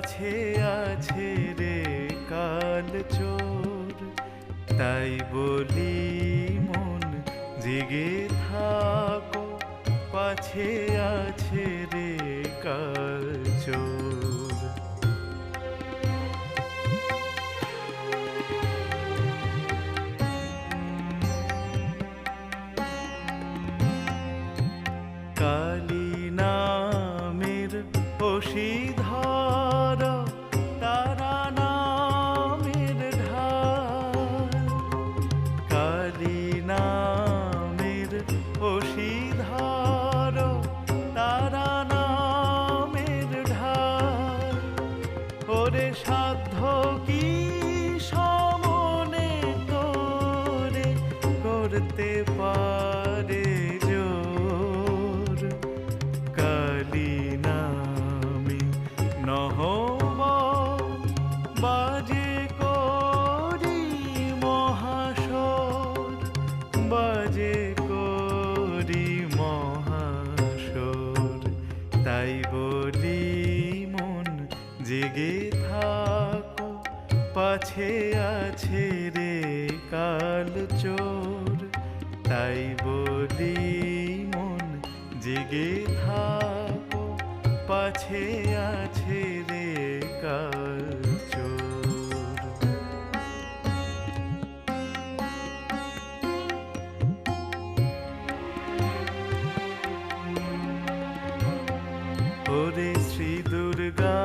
পাছে আছে রে কাল চোর। তাই বলি মন জেগে থাকো, পাছে আছে রে কাল চোর। কালী নামের বশীধর, তারা নামের ঢাল। কালী নামের বশীধর, তারা নামের ঢাল। ওরে সাধ্য কি সমনে তোরে করতে পারে জোর। কালী নামে নহব বাজে করি মহাসর, বাজে করি মহাসর। তাই বলি মন জেগে থাকো, পাছে আছে রে কাল চোর। তাই বলি মন জেগে থাকো, পাছে আছে রে কাল চোর। ওরে শ্রী দুর্গা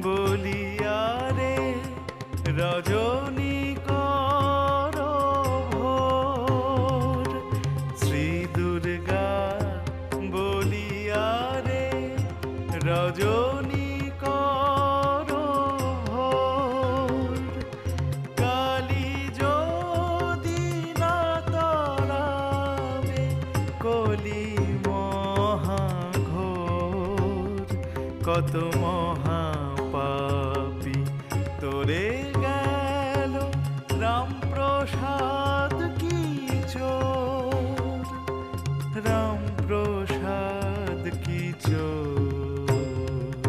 বলিয়া রে রজনী কর ভোর। শ্রী দুর্গা বলিয়া রে রজনী কর ভোর। কালী যদি না তরাবে কলি মহাঘোর। কত মহাপাপী তোরে গেল রামপ্রসাদ কি চোর, রামপ্রসাদ কি চোর।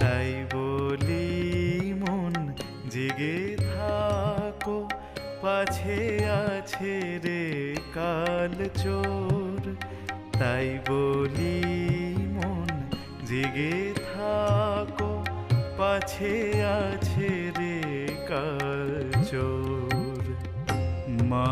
তাই বলি মন জেগে থাকো, পাছে আছে রে কাল চোর। তাই বলি মন জেগে থাকো, পাছে আছে রে কাল চোর। মা